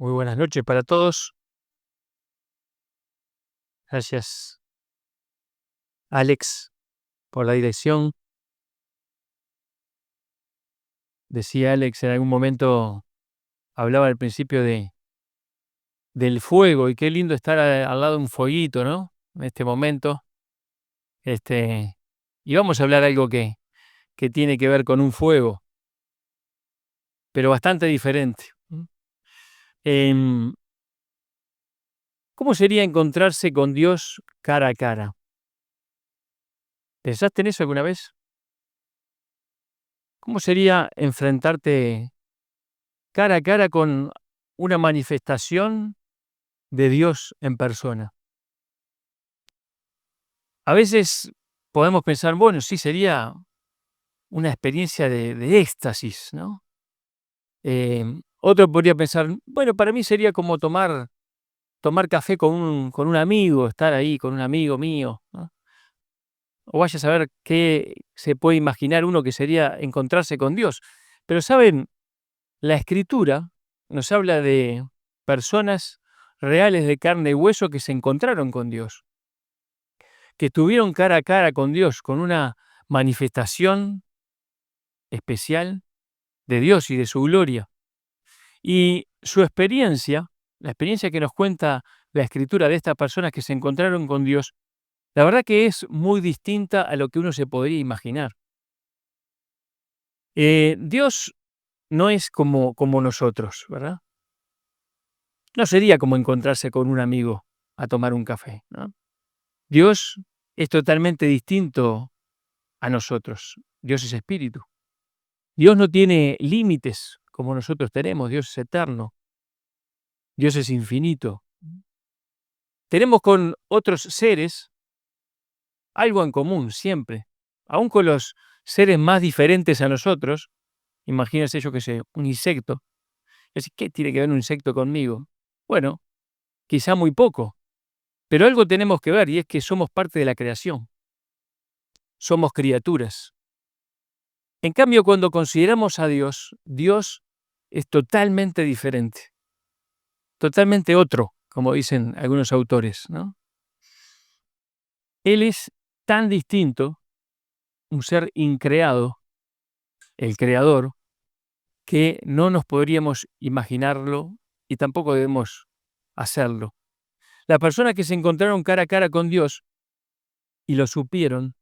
Muy buenas noches para todos. Gracias, Alex, por la dirección. Decía Alex en algún momento, hablaba al principio del fuego, y qué lindo estar al lado de un fueguito, ¿no? En este momento. Y vamos a hablar algo que tiene que ver con un fuego, pero bastante diferente. Em, ¿Cómo sería encontrarse con Dios cara a cara? ¿Pensaste en eso alguna vez? ¿Cómo sería enfrentarte cara a cara con una manifestación de Dios en persona? A veces podemos pensar, bueno, sí, sería una experiencia de éxtasis, ¿no? Otro podría pensar, bueno, para mí sería como tomar café con un amigo, estar ahí con un amigo mío, ¿no? O vaya a saber qué se puede imaginar uno que sería encontrarse con Dios. Pero, ¿saben? La Escritura nos habla de personas reales de carne y hueso que se encontraron con Dios, que estuvieron cara a cara con Dios, con una manifestación especial de Dios y de su gloria. Y su experiencia, la experiencia que nos cuenta la Escritura de estas personas que se encontraron con Dios, la verdad que es muy distinta a lo que uno se podría imaginar. Dios no es como nosotros, ¿verdad? No sería como encontrarse con un amigo a tomar un café, ¿no? Dios es totalmente distinto a nosotros. Dios es espíritu. Dios no tiene límites como nosotros tenemos. Dios es eterno. Dios es infinito. Tenemos con otros seres algo en común siempre. Aún con los seres más diferentes a nosotros, imagínense, yo que sé, un insecto. Es decir, ¿qué tiene que ver un insecto conmigo? Bueno, quizá muy poco, pero algo tenemos que ver, y es que somos parte de la creación. Somos criaturas. En cambio, cuando consideramos a Dios, Dios es totalmente diferente, totalmente otro, como dicen algunos autores, ¿no? Él es tan distinto, un ser increado, el creador, que no nos podríamos imaginarlo y tampoco debemos hacerlo. Las personas que se encontraron cara a cara con Dios y lo supieron,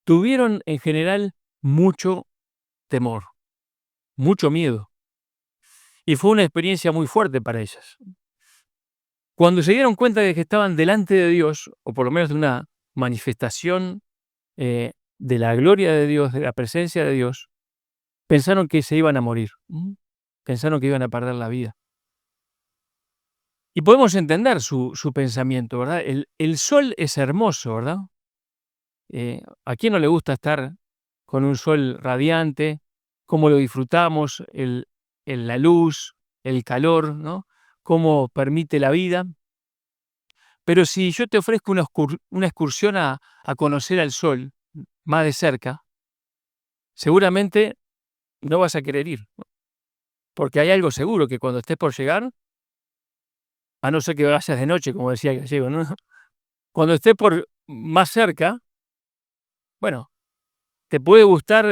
tuvieron en general mucho temor, mucho miedo, y fue una experiencia muy fuerte para ellas. Cuando se dieron cuenta de que estaban delante de Dios, o por lo menos de una manifestación de la gloria de Dios, de la presencia de Dios, pensaron que se iban a morir, pensaron que iban a perder la vida. Y podemos entender su pensamiento, ¿verdad? El sol es hermoso, ¿verdad? ¿A quién no le gusta estar con un sol radiante? ¿Cómo lo disfrutamos? La luz, el calor, ¿no? Cómo permite la vida. Pero si yo te ofrezco una excursión a conocer al sol más de cerca, seguramente no vas a querer ir, ¿no? Porque hay algo seguro, que cuando estés por llegar, a no ser que vayas de noche, como decía el gallego, ¿no? Cuando estés por más cerca, bueno, te puede gustar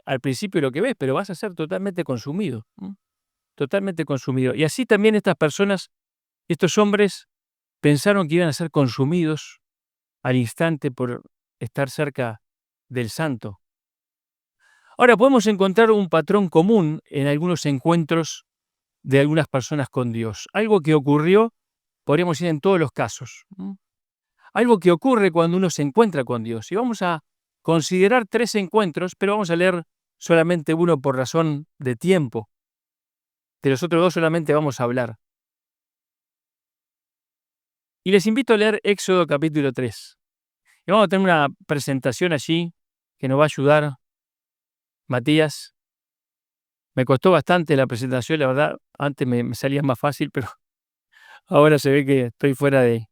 al principio lo que ves, pero vas a ser totalmente consumido, totalmente consumido. Y así también estas personas, estos hombres, pensaron que iban a ser consumidos al instante por estar cerca del Santo. Ahora, podemos encontrar un patrón común en algunos encuentros de algunas personas con Dios. Algo que ocurrió, podríamos decir, en todos los casos. Algo que ocurre cuando uno se encuentra con Dios. Y vamos a considerar 3 encuentros, pero vamos a leer solamente uno por razón de tiempo. De los otros 2 solamente vamos a hablar. Y les invito a leer Éxodo capítulo 3. Y vamos a tener una presentación allí que nos va a ayudar Matías. Me costó bastante la presentación, la verdad. Antes me salía más fácil, pero ahora se ve que estoy fuera de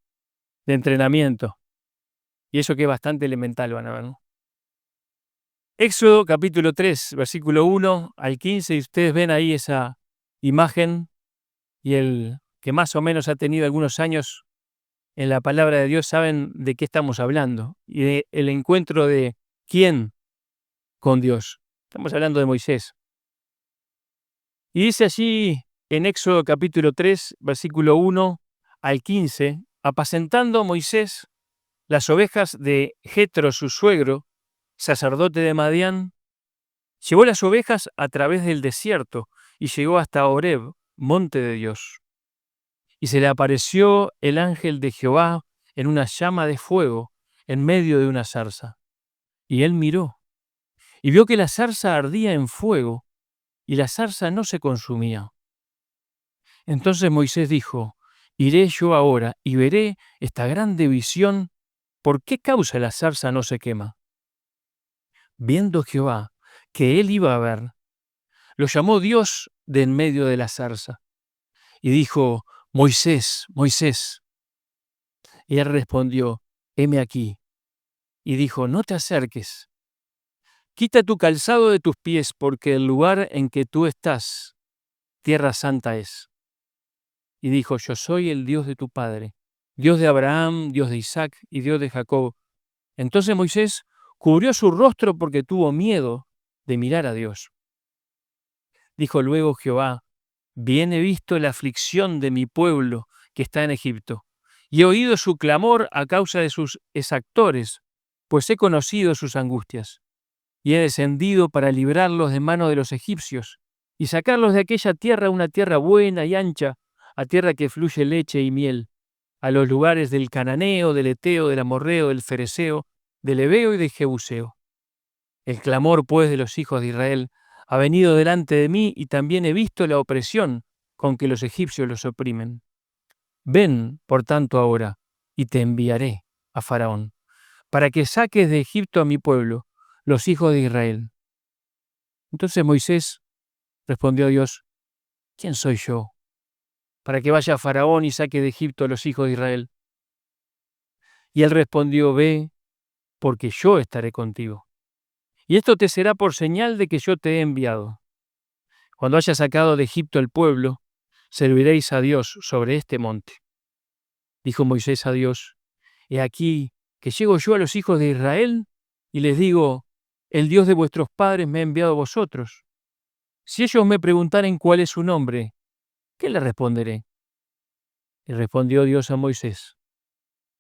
entrenamiento. Y eso que es bastante elemental, van a ver, ¿no? Éxodo capítulo 3, versículo 1 al 15, y ustedes ven ahí esa imagen y el que más o menos ha tenido algunos años en la palabra de Dios saben de qué estamos hablando y de el encuentro de quién con Dios. Estamos hablando de Moisés. Y dice allí en Éxodo capítulo 3, versículo 1 al 15, apacentando Moisés las ovejas de Jetro, su suegro, sacerdote de Madián, llevó las ovejas a través del desierto y llegó hasta Horeb, monte de Dios. Y se le apareció el ángel de Jehová en una llama de fuego en medio de una zarza. Y él miró y vio que la zarza ardía en fuego y la zarza no se consumía. Entonces Moisés dijo: iré yo ahora y veré esta grande visión, ¿por qué causa la zarza no se quema? Viendo Jehová que él iba a ver, lo llamó Dios de en medio de la zarza y dijo: Moisés, Moisés. Y él respondió: heme aquí. Y dijo: no te acerques, quita tu calzado de tus pies, porque el lugar en que tú estás, tierra santa es. Y dijo: yo soy el Dios de tu padre, Dios de Abraham, Dios de Isaac y Dios de Jacob. Entonces Moisés cubrió su rostro porque tuvo miedo de mirar a Dios. Dijo luego Jehová: bien he visto la aflicción de mi pueblo que está en Egipto, y he oído su clamor a causa de sus exactores, pues he conocido sus angustias. Y he descendido para librarlos de mano de los egipcios, y sacarlos de aquella tierra a una tierra buena y ancha, a tierra que fluye leche y miel, a los lugares del cananeo, del eteo, del amorreo, del fereceo, del heveo y del jebuseo. El clamor, pues, de los hijos de Israel ha venido delante de mí, y también he visto la opresión con que los egipcios los oprimen. Ven, por tanto, ahora, y te enviaré a Faraón, para que saques de Egipto a mi pueblo, los hijos de Israel. Entonces Moisés respondió a Dios: ¿quién soy yo para que vaya a Faraón y saque de Egipto a los hijos de Israel? Y él respondió: ve, porque yo estaré contigo. Y esto te será por señal de que yo te he enviado. Cuando hayas sacado de Egipto el pueblo, serviréis a Dios sobre este monte. Dijo Moisés a Dios: he aquí que llego yo a los hijos de Israel y les digo: el Dios de vuestros padres me ha enviado a vosotros. Si ellos me preguntaren cuál es su nombre, ¿qué les responderé? Y respondió Dios a Moisés: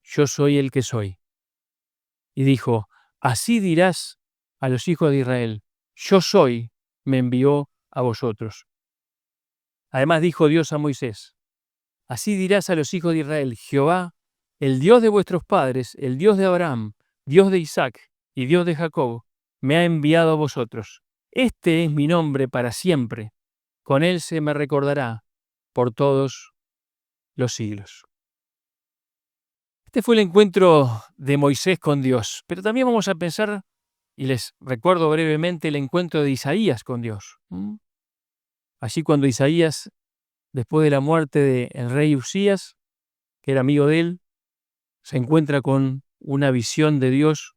yo soy el que soy. Y dijo: así dirás a los hijos de Israel: yo soy, me envió a vosotros. Además dijo Dios a Moisés: así dirás a los hijos de Israel: Jehová, el Dios de vuestros padres, el Dios de Abraham, Dios de Isaac y Dios de Jacob, me ha enviado a vosotros. Este es mi nombre para siempre. Con él se me recordará por todos los siglos. Este fue el encuentro de Moisés con Dios, pero también vamos a pensar, y les recuerdo brevemente, el encuentro de Isaías con Dios. Allí cuando Isaías, después de la muerte del rey Usías, que era amigo de él, se encuentra con una visión de Dios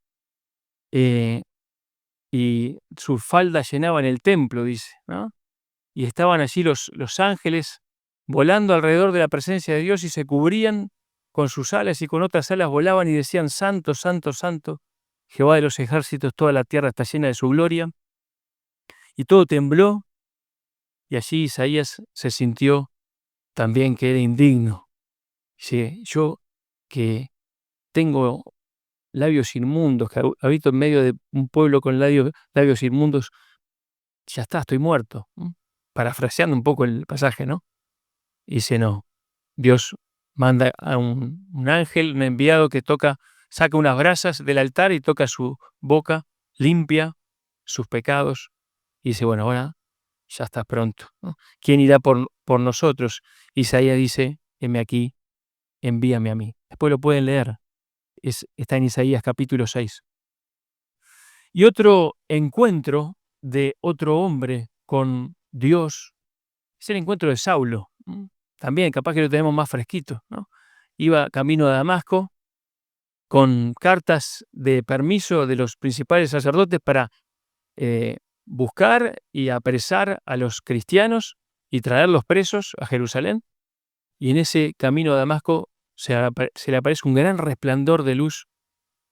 y sus faldas llenaban el templo, dice, ¿no? Y estaban allí los ángeles volando alrededor de la presencia de Dios y se cubrían con sus alas y con otras alas volaban y decían: santo, santo, santo, Jehová de los ejércitos, toda la tierra está llena de su gloria. Y todo tembló, y allí Isaías se sintió también que era indigno. Dice: yo que tengo labios inmundos, que habito en medio de un pueblo con labios inmundos, ya está, estoy muerto. Parafraseando un poco el pasaje, ¿no? Y dice: no, Dios manda a un ángel, un enviado que saca unas brasas del altar y toca su boca, limpia sus pecados, y dice: bueno, ahora ya estás pronto, ¿no? ¿Quién irá por nosotros? Isaías dice: heme aquí, envíame a mí. Después lo pueden leer, está en Isaías capítulo 6. Y otro encuentro de otro hombre con Dios es el encuentro de Saulo. También, capaz que lo tenemos más fresquito, ¿no? Iba camino a Damasco con cartas de permiso de los principales sacerdotes para buscar y apresar a los cristianos y traerlos presos a Jerusalén. y en ese camino a Damasco se le aparece un gran resplandor de luz,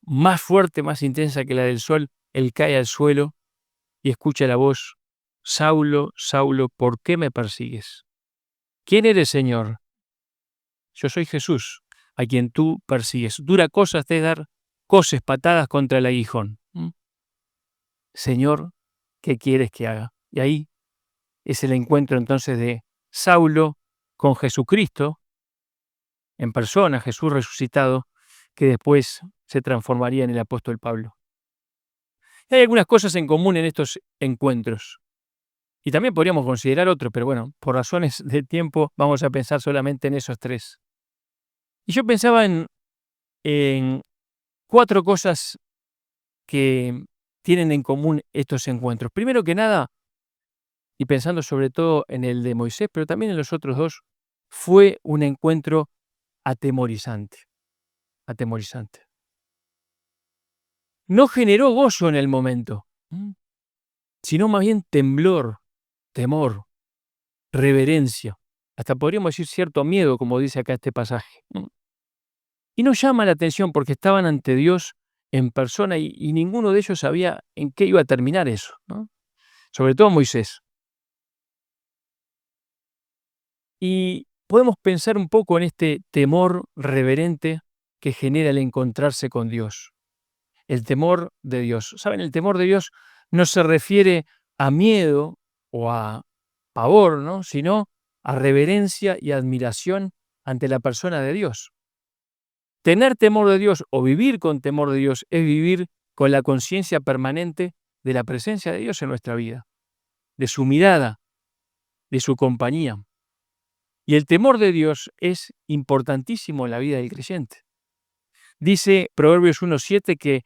más fuerte, más intensa que la del sol. Él cae al suelo y escucha la voz: Saulo, Saulo, ¿por qué me persigues? ¿Quién eres, Señor? Yo soy Jesús, a quien tú persigues. Dura cosa es dar coces, patadas contra el aguijón. Señor, ¿qué quieres que haga? Y ahí es el encuentro entonces de Saulo con Jesucristo en persona, Jesús resucitado, que después se transformaría en el apóstol Pablo. Hay algunas cosas en común en estos encuentros. Y también podríamos considerar otros, pero bueno, por razones de tiempo vamos a pensar solamente en esos tres. Y yo pensaba en 4 cosas que tienen en común estos encuentros. Primero que nada, y pensando sobre todo en el de Moisés, pero también en los otros 2, fue un encuentro atemorizante, atemorizante. No generó gozo en el momento, sino más bien temblor, temor, reverencia, hasta podríamos decir cierto miedo, como dice acá este pasaje. Y nos llama la atención porque estaban ante Dios en persona y ninguno de ellos sabía en qué iba a terminar eso, ¿no? Sobre todo Moisés. Y podemos pensar un poco en este temor reverente que genera el encontrarse con Dios. El temor de Dios. ¿Saben? El temor de Dios no se refiere a miedo o a pavor, ¿no? Sino a reverencia y admiración ante la persona de Dios. Tener temor de Dios o vivir con temor de Dios es vivir con la conciencia permanente de la presencia de Dios en nuestra vida, de su mirada, de su compañía. Y el temor de Dios es importantísimo en la vida del creyente. Dice Proverbios 1:7 que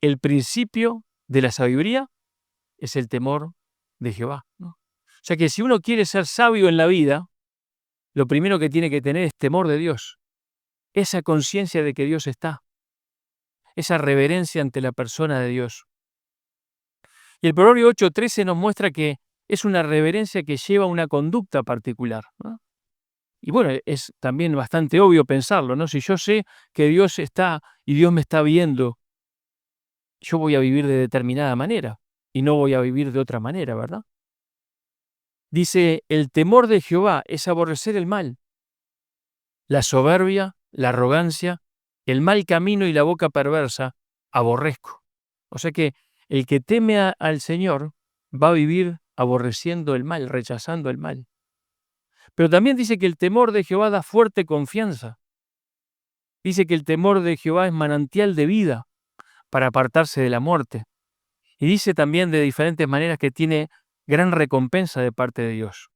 el principio de la sabiduría es el temor de Jehová, ¿no? O sea que si uno quiere ser sabio en la vida, lo primero que tiene que tener es temor de Dios, esa conciencia de que Dios está, esa reverencia ante la persona de Dios. Y el Proverbio 8:13 nos muestra que es una reverencia que lleva a una conducta particular, ¿no? Y bueno, es también bastante obvio pensarlo, ¿no? Si yo sé que Dios está y Dios me está viendo, yo voy a vivir de determinada manera y no voy a vivir de otra manera, ¿verdad? Dice, el temor de Jehová es aborrecer el mal, la soberbia, la arrogancia, el mal camino y la boca perversa, aborrezco. O sea que el que teme al Señor va a vivir aborreciendo el mal, rechazando el mal. Pero también dice que el temor de Jehová da fuerte confianza. Dice que el temor de Jehová es manantial de vida para apartarse de la muerte. Y dice también de diferentes maneras que tiene gran recompensa de parte de Dios.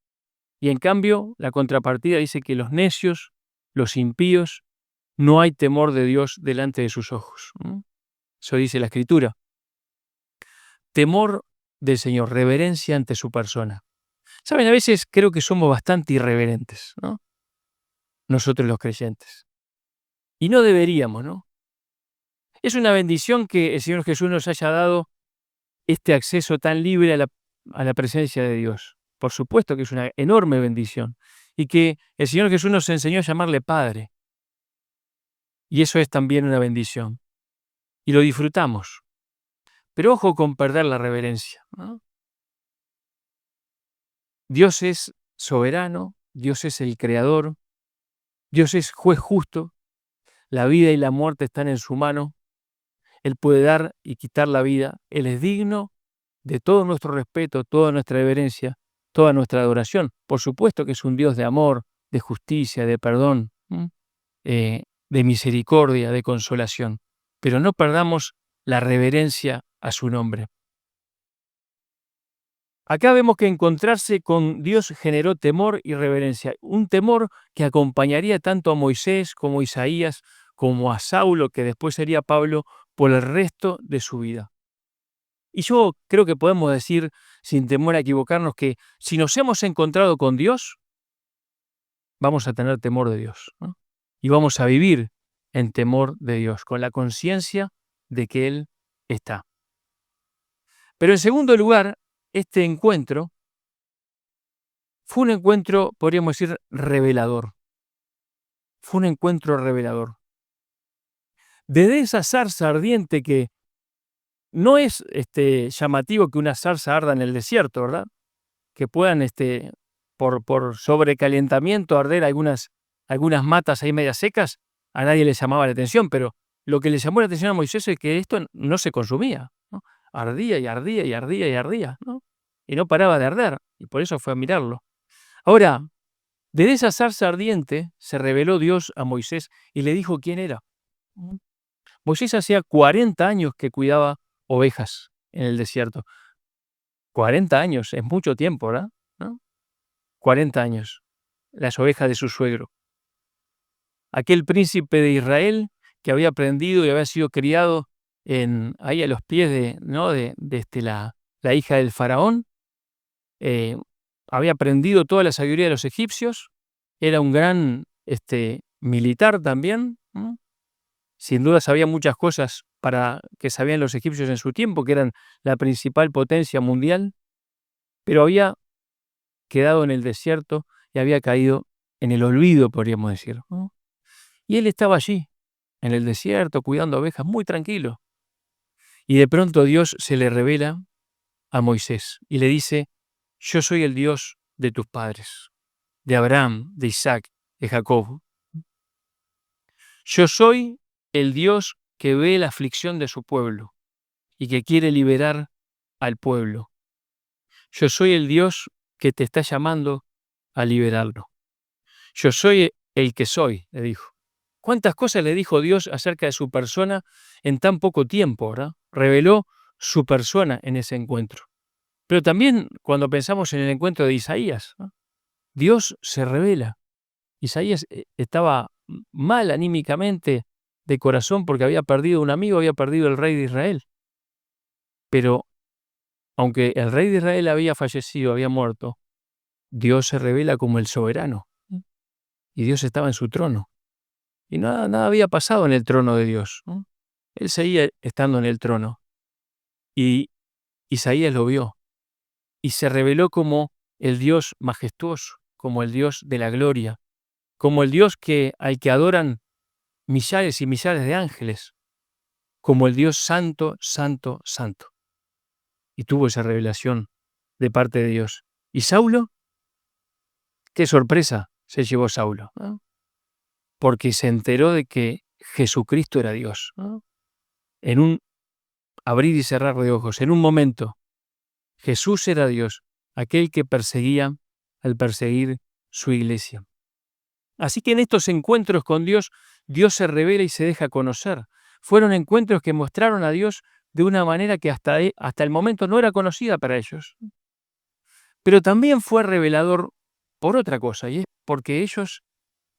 Y en cambio, la contrapartida dice que los necios, los impíos, no hay temor de Dios delante de sus ojos. Eso dice la Escritura. Temor del Señor, reverencia ante su persona. Saben, a veces creo que somos bastante irreverentes, ¿no? Nosotros los creyentes. Y no deberíamos, ¿no? Es una bendición que el Señor Jesús nos haya dado este acceso tan libre a la presencia de Dios. Por supuesto que es una enorme bendición. Y que el Señor Jesús nos enseñó a llamarle Padre. Y eso es también una bendición. Y lo disfrutamos. Pero ojo con perder la reverencia, ¿no? Dios es soberano, Dios es el creador, Dios es juez justo, la vida y la muerte están en su mano, Él puede dar y quitar la vida, Él es digno de todo nuestro respeto, toda nuestra reverencia, toda nuestra adoración. Por supuesto que es un Dios de amor, de justicia, de perdón, de misericordia, de consolación, pero no perdamos la reverencia a su nombre. Acá vemos que encontrarse con Dios generó temor y reverencia, un temor que acompañaría tanto a Moisés como a Isaías, como a Saulo, que después sería Pablo, por el resto de su vida. Y yo creo que podemos decir, sin temor a equivocarnos, que si nos hemos encontrado con Dios, vamos a tener temor de Dios, ¿no? Y vamos a vivir en temor de Dios, con la conciencia de que Él está. Pero en segundo lugar, este encuentro fue un encuentro, podríamos decir, revelador. fue un encuentro revelador. Desde esa zarza ardiente que no es llamativo que una zarza arda en el desierto, ¿verdad? Que puedan por sobrecalentamiento arder algunas matas ahí medias secas, a nadie le llamaba la atención, pero lo que le llamó la atención a Moisés es que esto no se consumía, ¿no? Ardía y ardía y ardía y ardía, ¿no? Y no paraba de arder, y por eso fue a mirarlo. Ahora, desde esa zarza ardiente se reveló Dios a Moisés y le dijo quién era. Moisés hacía 40 años que cuidaba ovejas en el desierto. 40 años, es mucho tiempo, ¿verdad? ¿No? 40 años, las ovejas de su suegro. Aquel príncipe de Israel que había aprendido y había sido criado ahí a los pies de la hija del faraón, había aprendido toda la sabiduría de los egipcios, era un gran militar también, ¿no? Sin duda sabía muchas cosas que sabían los egipcios en su tiempo, que eran la principal potencia mundial, pero había quedado en el desierto y había caído en el olvido, podríamos decir, ¿no? Y él estaba allí, en el desierto, cuidando ovejas, muy tranquilo. Y de pronto Dios se le revela a Moisés y le dice: yo soy el Dios de tus padres, de Abraham, de Isaac, de Jacob. Yo soy el Dios que ve la aflicción de su pueblo y que quiere liberar al pueblo. Yo soy el Dios que te está llamando a liberarlo. Yo soy el que soy, le dijo. ¿Cuántas cosas le dijo Dios acerca de su persona en tan poco tiempo, ¿verdad? Reveló su persona en ese encuentro. Pero también cuando pensamos en el encuentro de Isaías, ¿no? Dios se revela. Isaías estaba mal anímicamente de corazón porque había perdido un amigo, había perdido el rey de Israel. Pero aunque el rey de Israel había fallecido, había muerto, Dios se revela como el soberano. Y Dios estaba en su trono. Y nada había pasado en el trono de Dios, ¿no? Él seguía estando en el trono. Y Isaías lo vio. Y se reveló como el Dios majestuoso, como el Dios de la gloria, como el Dios al que adoran millares y millares de ángeles, como el Dios santo, santo, santo. Y tuvo esa revelación de parte de Dios. ¿Y Saulo? Qué sorpresa se llevó Saulo, ¿no? Porque se enteró de que Jesucristo era Dios, ¿no? En un abrir y cerrar de ojos, en un momento, Jesús era Dios, aquel que perseguía al perseguir su iglesia. Así que en estos encuentros con Dios, Dios se revela y se deja conocer. Fueron encuentros que mostraron a Dios de una manera que hasta el momento no era conocida para ellos. Pero también fue revelador por otra cosa, y es porque ellos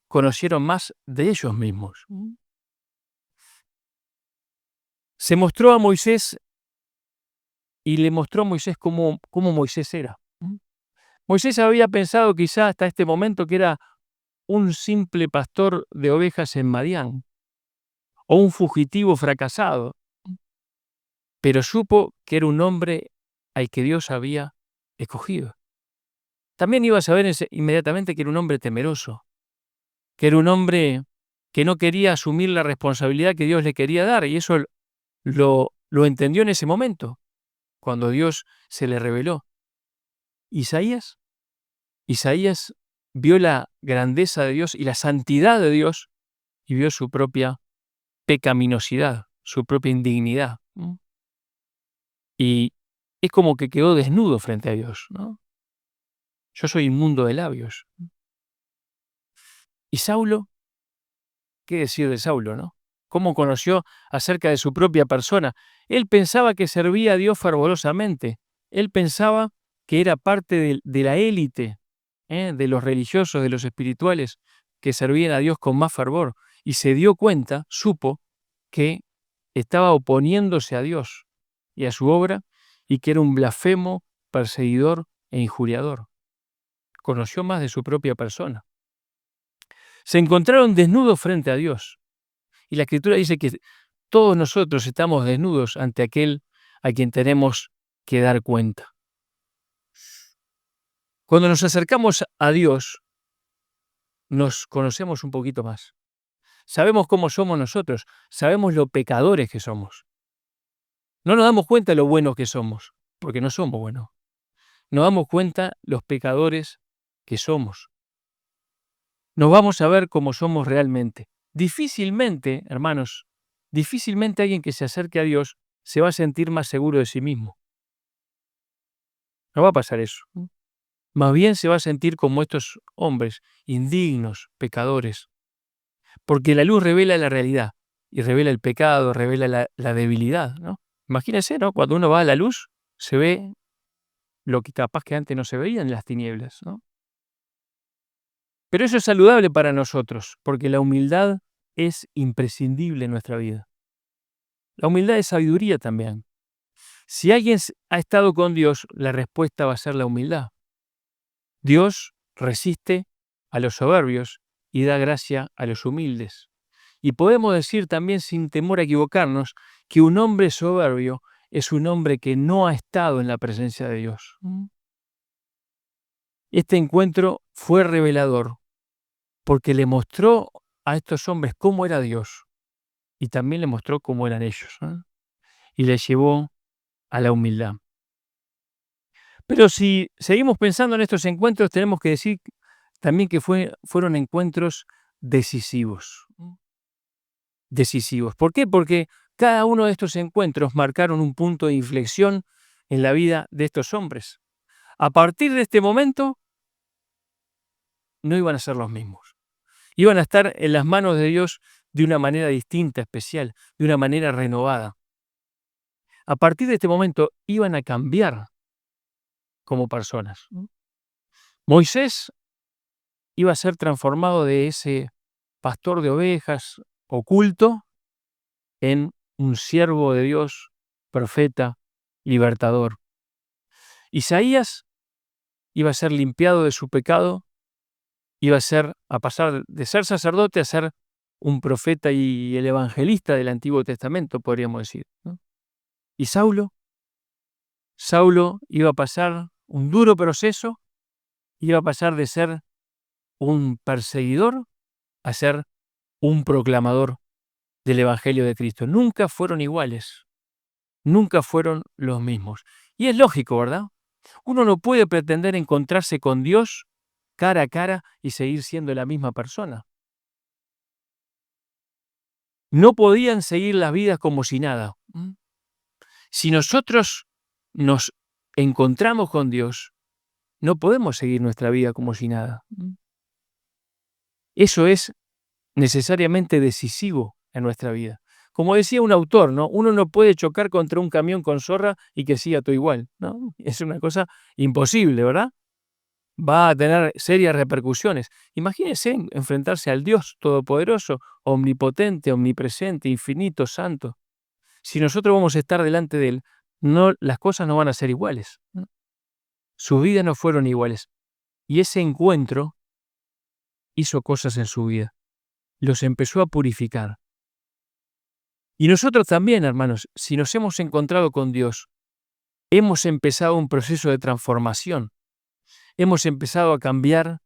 conocieron más de ellos mismos. Se mostró a Moisés y le mostró a Moisés cómo Moisés era. Moisés había pensado quizá hasta este momento que era un simple pastor de ovejas en Madián o un fugitivo fracasado, pero supo que era un hombre al que Dios había escogido. También iba a saber inmediatamente que era un hombre temeroso, que era un hombre que no quería asumir la responsabilidad que Dios le quería dar, y eso lo entendió en ese momento, cuando Dios se le reveló. Isaías vio la grandeza de Dios y la santidad de Dios y vio su propia pecaminosidad, su propia indignidad. Y es como que quedó desnudo frente a Dios, ¿no? Yo soy inmundo de labios. ¿Y Saulo? ¿Qué decir de Saulo, no? ¿Cómo conoció acerca de su propia persona? Él pensaba que servía a Dios fervorosamente. Él pensaba que era parte de la élite, de los religiosos, de los espirituales, que servían a Dios con más fervor. Y se dio cuenta, supo, que estaba oponiéndose a Dios y a su obra, y que era un blasfemo, perseguidor e injuriador. Conoció más de su propia persona. Se encontraron desnudos frente a Dios. Y la Escritura dice que todos nosotros estamos desnudos ante aquel a quien tenemos que dar cuenta. Cuando nos acercamos a Dios, nos conocemos un poquito más. Sabemos cómo somos nosotros, sabemos lo pecadores que somos. No nos damos cuenta lo buenos que somos, porque no somos buenos. Nos damos cuenta los pecadores que somos. Nos vamos a ver cómo somos realmente. Difícilmente, hermanos, difícilmente alguien que se acerque a Dios se va a sentir más seguro de sí mismo. No va a pasar eso. Más bien se va a sentir como estos hombres, indignos, pecadores. Porque la luz revela la realidad y revela el pecado, revela la debilidad, ¿no? Imagínense, ¿no? Cuando uno va a la luz, se ve lo que capaz que antes no se veía en las tinieblas, ¿no? Pero eso es saludable para nosotros, porque la humildad es imprescindible en nuestra vida. La humildad es sabiduría también. Si alguien ha estado con Dios, la respuesta va a ser la humildad. Dios resiste a los soberbios y da gracia a los humildes. Y podemos decir también, sin temor a equivocarnos, que un hombre soberbio es un hombre que no ha estado en la presencia de Dios. Este encuentro fue revelador porque le mostró a estos hombres cómo era Dios y también le mostró cómo eran ellos, y les llevó a la humildad. Pero si seguimos pensando en estos encuentros, tenemos que decir también que fueron encuentros decisivos. Decisivos. ¿Por qué? Porque cada uno de estos encuentros marcaron un punto de inflexión en la vida de estos hombres. A partir de este momento, no iban a ser los mismos. Iban a estar en las manos de Dios de una manera distinta, especial, de una manera renovada. A partir de este momento, iban a cambiar como personas. Moisés iba a ser transformado de ese pastor de ovejas oculto en un siervo de Dios, profeta, libertador. Isaías iba a ser limpiado de su pecado, iba a pasar de ser sacerdote a ser un profeta y el evangelista del Antiguo Testamento, podríamos decir, ¿no? Y Saulo iba a pasar un duro proceso, iba a pasar de ser un perseguidor a ser un proclamador del Evangelio de Cristo. Nunca fueron iguales, nunca fueron los mismos. Y es lógico, ¿verdad? Uno no puede pretender encontrarse con Dios cara a cara y seguir siendo la misma persona. No podían seguir las vidas como si nada. Si nosotros nos encontramos con Dios, no podemos seguir nuestra vida como si nada. Eso es necesariamente decisivo en nuestra vida. Como decía un autor, ¿no? Uno no puede chocar contra un camión con zorra y que siga todo igual, ¿no? Es una cosa imposible, ¿verdad? Va a tener serias repercusiones. Imagínense enfrentarse al Dios Todopoderoso, omnipotente, omnipresente, infinito, santo. Si nosotros vamos a estar delante de Él, las cosas no van a ser iguales, ¿no? Sus vidas no fueron iguales. Y ese encuentro hizo cosas en su vida. Los empezó a purificar. Y nosotros también, hermanos, si nos hemos encontrado con Dios, hemos empezado un proceso de transformación. Hemos empezado a cambiar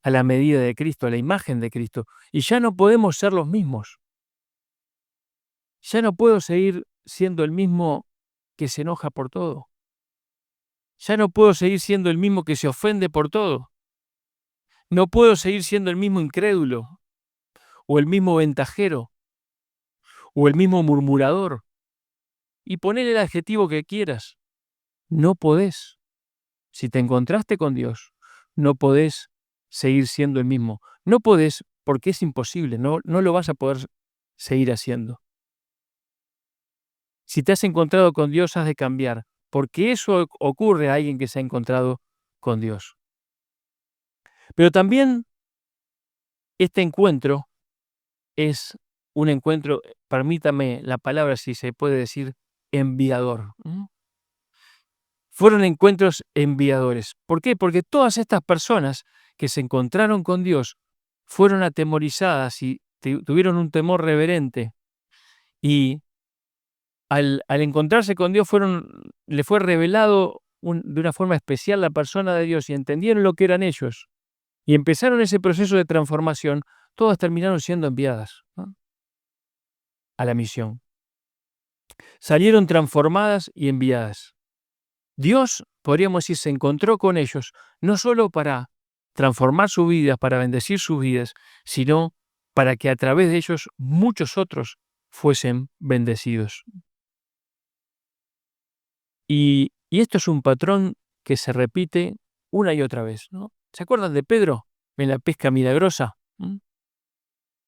a la medida de Cristo, a la imagen de Cristo. Y ya no podemos ser los mismos. Ya no puedo seguir siendo el mismo que se enoja por todo. Ya no puedo seguir siendo el mismo que se ofende por todo. No puedo seguir siendo el mismo incrédulo, o el mismo ventajero, o el mismo murmurador. Y poner el adjetivo que quieras. No podés. Si te encontraste con Dios, no podés seguir siendo el mismo. No podés porque es imposible, no lo vas a poder seguir haciendo. Si te has encontrado con Dios, has de cambiar, porque eso ocurre a alguien que se ha encontrado con Dios. Pero también este encuentro es un encuentro, permítame la palabra, si se puede decir, enviador. Fueron encuentros enviadores. ¿Por qué? Porque todas estas personas que se encontraron con Dios fueron atemorizadas y tuvieron un temor reverente. Y al encontrarse con Dios le fue revelado de una forma especial la persona de Dios y entendieron lo que eran ellos. Y empezaron ese proceso de transformación todas terminaron siendo enviadas, ¿no?, a la misión. Salieron transformadas y enviadas. Dios, podríamos decir, se encontró con ellos, no solo para transformar sus vidas, para bendecir sus vidas, sino para que a través de ellos muchos otros fuesen bendecidos. Y esto es un patrón que se repite una y otra vez, ¿no? ¿Se acuerdan de Pedro en la pesca milagrosa?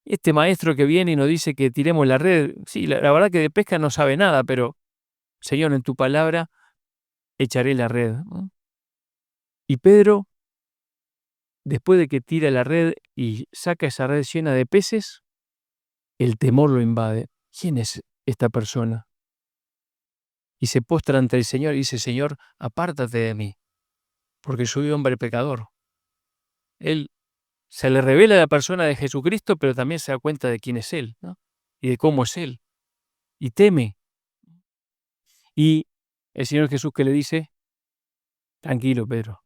Este maestro que viene y nos dice que tiremos la red, sí, la verdad que de pesca no sabe nada, pero Señor, en tu palabra echaré la red, ¿no? Y Pedro, después de que tira la red y saca esa red llena de peces, el temor lo invade. ¿Quién es esta persona? Y se postra ante el Señor y dice, Señor, apártate de mí, porque soy hombre pecador. Él se le revela la persona de Jesucristo, pero también se da cuenta de quién es Él, ¿no?, y de cómo es Él. Y teme. Y el Señor Jesús, que le dice, tranquilo, Pedro,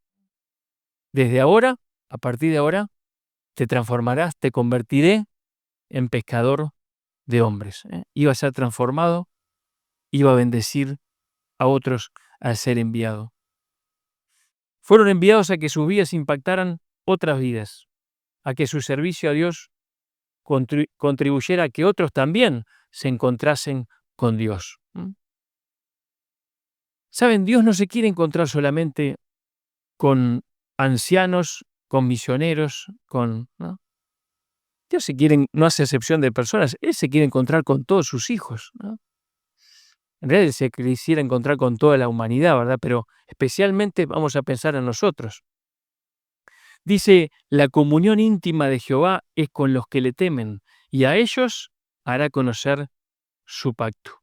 desde ahora, a partir de ahora, te transformarás, te convertiré en pescador de hombres, ¿eh? Iba a ser transformado, iba a bendecir a otros al ser enviado. Fueron enviados a que sus vidas impactaran otras vidas, a que su servicio a Dios contribuyera a que otros también se encontrasen con Dios. ¿Saben? Dios no se quiere encontrar solamente con ancianos, con misioneros, ¿no? Dios no hace excepción de personas. Él se quiere encontrar con todos sus hijos, ¿no? En realidad Él se quisiera encontrar con toda la humanidad, ¿verdad? Pero especialmente vamos a pensar en nosotros. Dice, la comunión íntima de Jehová es con los que le temen, y a ellos hará conocer su pacto.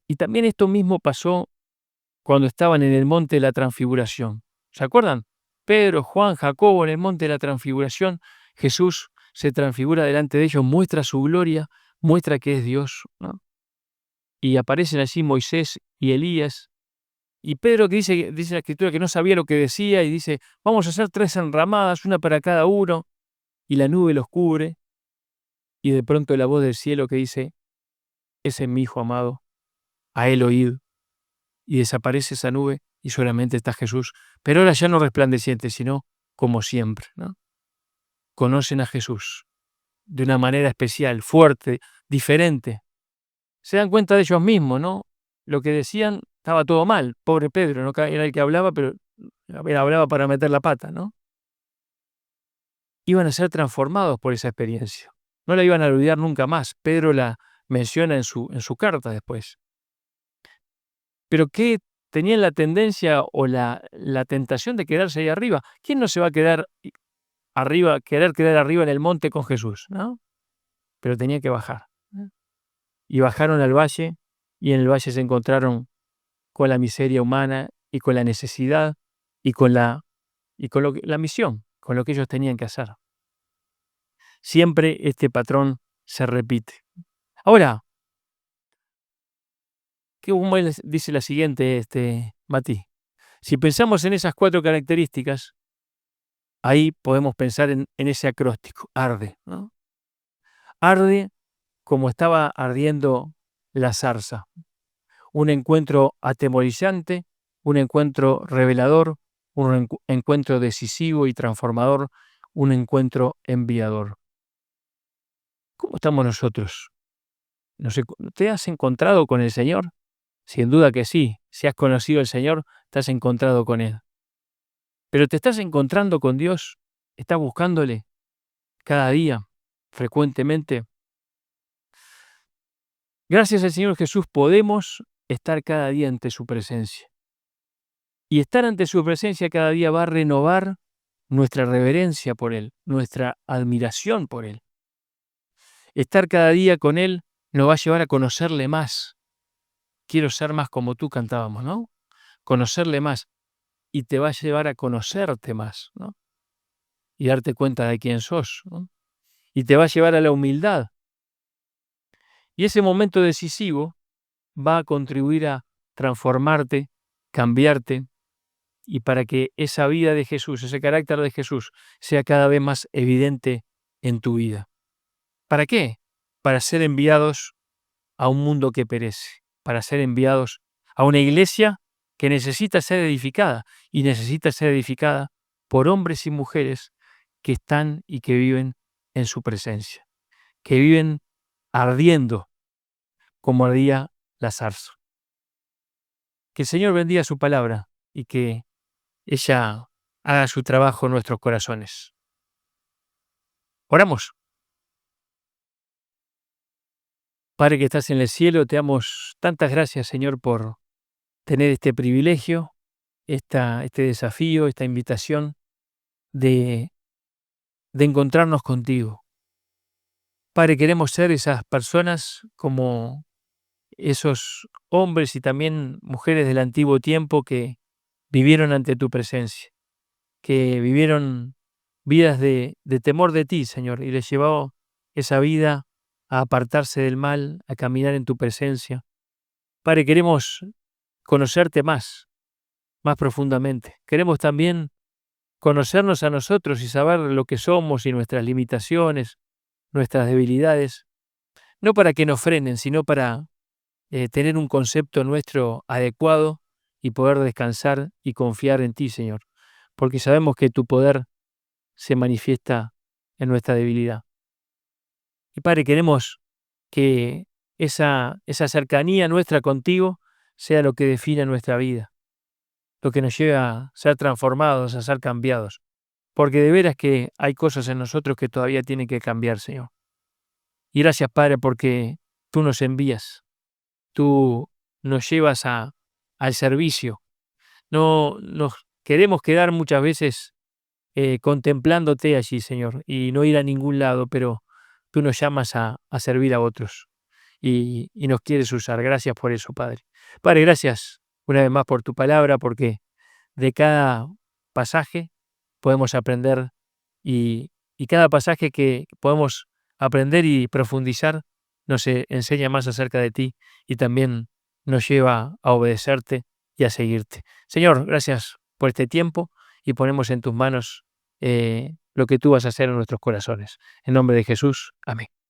Y también esto mismo pasó cuando estaban en el monte de la transfiguración. ¿Se acuerdan? Pedro, Juan, Jacobo en el monte de la transfiguración. Jesús se transfigura delante de ellos, muestra su gloria, muestra que es Dios, ¿no? Y aparecen allí Moisés y Elías. Y Pedro, que dice la Escritura que no sabía lo que decía, y dice, vamos a hacer 3 enramadas, una para cada uno, y la nube los cubre. Y de pronto la voz del cielo que dice, ese es mi Hijo amado, a él oíd. Y desaparece esa nube y solamente está Jesús. Pero ahora ya no resplandeciente, sino como siempre, ¿no? Conocen a Jesús de una manera especial, fuerte, diferente. Se dan cuenta de ellos mismos, ¿no? Lo que decían estaba todo mal. Pobre Pedro, ¿no? Era el que hablaba, pero hablaba para meter la pata, ¿no? Iban a ser transformados por esa experiencia. No la iban a olvidar nunca más. Pedro la menciona en su carta después. Pero ¿qué tenían la tendencia o la tentación de quedarse ahí arriba? ¿Quién no se va a quedar arriba, querer quedar arriba en el monte con Jesús, ¿no? Pero tenía que bajar. Y bajaron al valle, y en el valle se encontraron con la miseria humana y con la necesidad y con la misión, con lo que ellos tenían que hacer. Siempre este patrón se repite. Ahora, ¿cómo dice la siguiente, Mati? Si pensamos en esas 4 características, ahí podemos pensar en ese acróstico, arde, ¿no? Arde como estaba ardiendo la zarza. Un encuentro atemorizante, un encuentro revelador, un encuentro decisivo y transformador, un encuentro enviador. ¿Cómo estamos nosotros? ¿Te has encontrado con el Señor? Sin duda que sí. Si has conocido al Señor, te has encontrado con Él. Pero ¿te estás encontrando con Dios? ¿Estás buscándole cada día, frecuentemente? Gracias al Señor Jesús podemos estar cada día ante su presencia. Y estar ante su presencia cada día va a renovar nuestra reverencia por Él, nuestra admiración por Él. Estar cada día con Él nos va a llevar a conocerle más. Quiero ser más como tú, cantábamos, ¿no? Conocerle más. Y te va a llevar a conocerte más, ¿no? Y darte cuenta de quién sos, ¿no? Y te va a llevar a la humildad. Y ese momento decisivo va a contribuir a transformarte, cambiarte, y para que esa vida de Jesús, ese carácter de Jesús, sea cada vez más evidente en tu vida. ¿Para qué? Para ser enviados a un mundo que perece, para ser enviados a una iglesia que necesita ser edificada y necesita ser edificada por hombres y mujeres que están y que viven en su presencia, que viven ardiendo como ardía la zarza. Que el Señor bendiga su palabra y que ella haga su trabajo en nuestros corazones. Oramos. Padre que estás en el cielo, te damos tantas gracias, Señor, por tener este privilegio, este desafío, esta invitación de encontrarnos contigo. Padre, queremos ser esas personas como esos hombres y también mujeres del antiguo tiempo que vivieron ante tu presencia, que vivieron vidas de temor de ti, Señor, y les llevó esa vida a apartarse del mal, a caminar en tu presencia. Padre, queremos conocerte más profundamente. Queremos también conocernos a nosotros y saber lo que somos y nuestras limitaciones, nuestras debilidades, no para que nos frenen, sino para tener un concepto nuestro adecuado y poder descansar y confiar en ti, Señor, porque sabemos que tu poder se manifiesta en nuestra debilidad. Y Padre, queremos que esa cercanía nuestra contigo sea lo que defina nuestra vida, lo que nos lleve a ser transformados, a ser cambiados, porque de veras que hay cosas en nosotros que todavía tienen que cambiar, Señor. Y gracias, Padre, porque tú nos envías, tú nos llevas al servicio. No nos queremos quedar muchas veces contemplándote allí, Señor, y no ir a ningún lado, pero tú nos llamas a servir a otros y nos quieres usar. Gracias por eso, Padre. Padre, gracias una vez más por tu palabra, porque de cada pasaje podemos aprender y cada pasaje que podemos aprender y profundizar nos enseña más acerca de ti y también nos lleva a obedecerte y a seguirte. Señor, gracias por este tiempo y ponemos en tus manos lo que tú vas a hacer en nuestros corazones. En nombre de Jesús, amén.